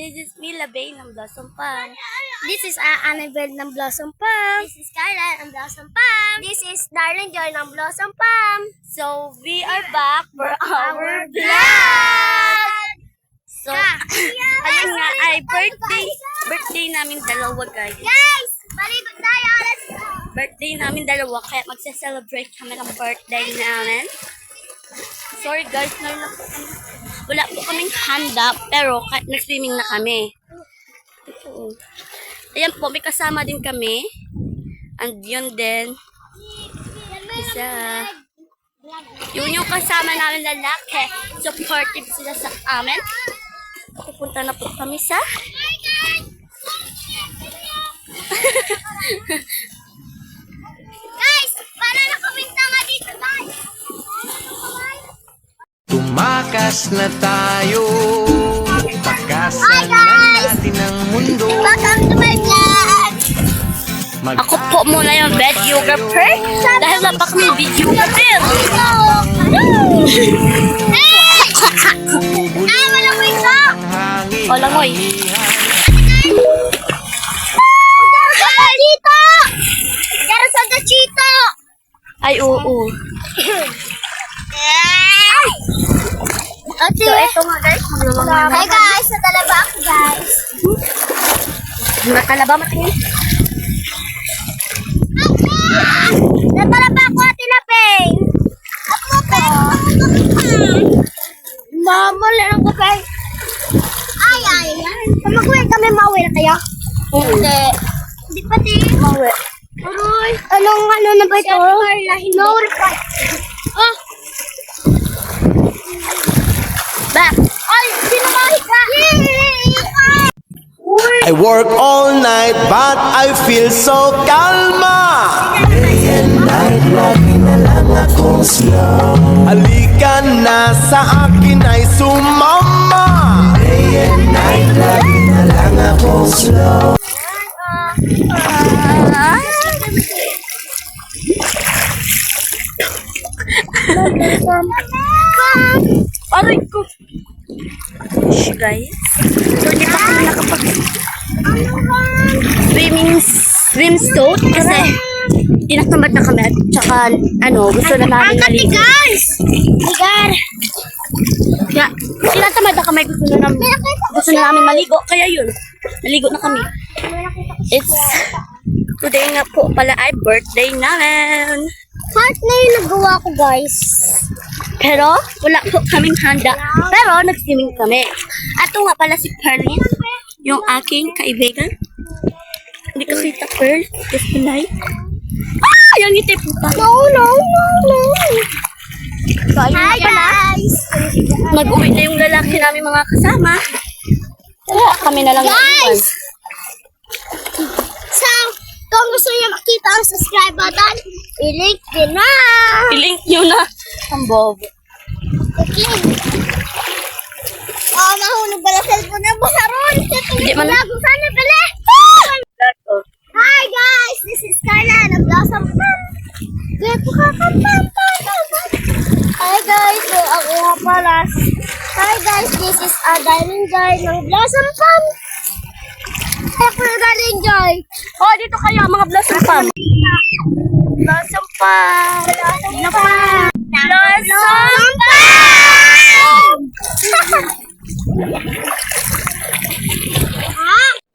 This is Mila Bay ng Blossom Farm. This is Annabelle ng Blossom Farm. This is Carla ng Blossom Farm. This is Darlene Joy ng Blossom Farm. So, we are back for our vlog! So, ayun nga ay birthday namin dalawa, guys. Guys, baligot tayo. Let's go. Birthday namin dalawa, kaya magse-celebrate kami ng birthday namin. Sorry guys, wala po kaming handa, pero nag-swimming na kami. Ayan po, may kasama din kami. And yun din. Isa. Yun yung kasama namin lalaki. Supportive sila sa amin. Pupunta na po kami sa... Guys, para na kaming tanga dito, guys. Tumakas na tayo, pagkasan natin ang mundo. Welcome to my vlog. Ako po muna yung videographer. Dahil wala pa kami videographer. Hey! Wala mo ito. Wala mo eh. Chito! Dara sa Chito! Ay, oo. So, ito nga guys. Hi guys, natalaba ako guys. Natalaba matingin. Natalaba ako Ate Lapeng. Ako Peng. Mama, lang ko Peng. Ay. Kamaguin kami mauwi na kaya? Hindi. Hindi pati. Mawe. Aroy. Ano na ba ito? No reply. Back. Ay, sinumahit ka. I work all night but I feel so kalma. Day and night, lagi na lang akong slow. Halika na sa akin ay sumama. Day and night, lagi na lang akong slow. Aray ko. Guys. So, di pa kami swimsuit kasi tinatamad na kami at saka gusto na namin maligo. Guys! Ligar! Kaya, tinatamad na kami, gusto na namin maligo. Kaya yun, naligo na kami. Today nga po pala ay birthday namin. Heart na yung nagawa ko guys. Pero, wala po kaming handa. Pero, nag-swimming kami. At ito nga pala si Perlin, yung aking kaibigan. Hindi ka kita, Pearl. Just tonight. Yung ngiti po pa. No. Hi guys! Mag-uwi na yung lalaki namin mga kasama. Kaya kami na lang. Guys! So, kung gusto niyo makita ang subscribe button, i-link din na! I-link nyo na. Ang bobo. I-link! Nahulog ba na cellphone na basaron? Hindi man na. Kung saan na pala? Hi guys! This is Carla ng Blossom Farm. Hi guys! So, ako nga pala. Hi guys! This is Darlene Joy ng Blossom Farm. Ako na Darlene Joy. Oh, dito kayo mga Blossom Farm. Blossom Farm. Blossom Farm. Blossom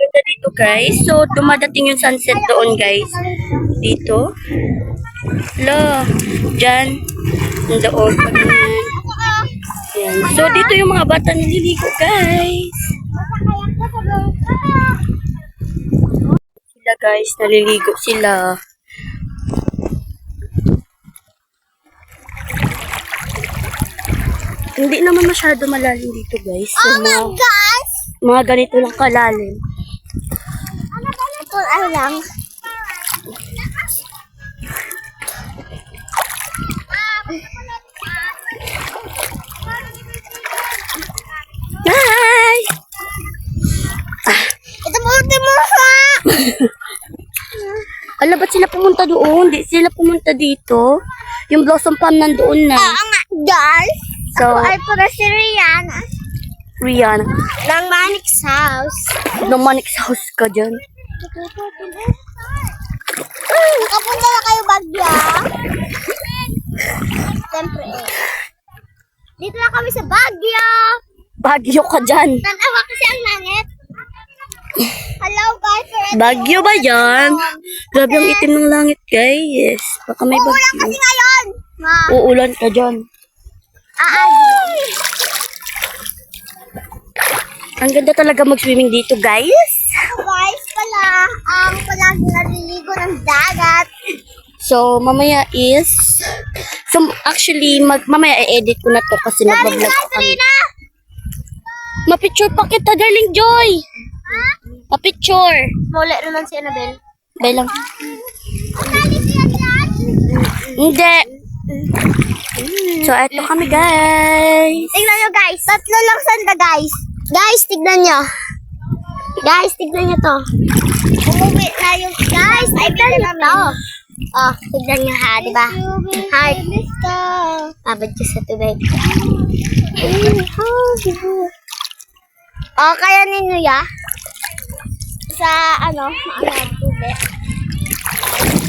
Ganda dito guys. So, dumadating yung sunset doon guys. Dito. Lo, dyan. Doon. Ayan. So, dito yung mga bata nililigo guys. Sila guys, naliligo sila. Hindi naman masyado malalim dito guys. So, Guys! mga ganito lang kalalim. Ano lang? Hi! Ito mo ha! Ala, ba't sila pumunta doon? Di sila pumunta dito. Yung Blossom Farm nandoon na. Oo nga, guys. So, Ako ay para si Rihanna. Rihanna. Ng Manik's house. Namanix house ka dyan. Nakapunta na kayo Bagyo? Siyempre eh. Dito na kami sa Bagyo. Bagyo ka dyan. Tanawa kasi ang langit. Hello guys. Bagyo ba yan? Grabe ang itim ng langit, guys. Baka may Uulan bagyo. kasi ngayon. Ma. Uulan ka dyan. Ang ganda talaga mag-swimming dito, guys. Ako guys pala, ang palagi naliligo ng dagat. So, mamaya is... So, actually, mamaya i-edit ko na to kasi mag-vlog ko kami. Ma-picture pa kita, darling Joy. Ma-picture. Muli naman si Annabelle. Belang. Nali siya yan? Hindi. So, eto kami, guys. Tignan nyo guys. Tatlo lang sanda guys. Guys, tignan nyo. Guys, tignan nyo to. Umuwi na yung... Guys, tignan nyo to. Oh, tignan nyo ha, di ba? Heart. Abad ko sa tubig. Oh, kaya ninyo ya? Sa ano, maangat tubig.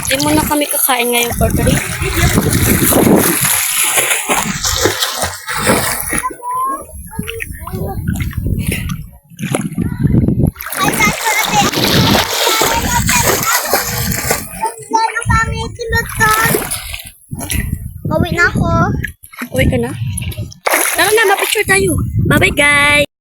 Hindi mo na kami kakain ngayon for today. Ay, guys, wala tayo. Wala kami tinutan. Uwi na ako. Uwi ka na? Tara na, ma-picture tayo. Bye-bye, guys.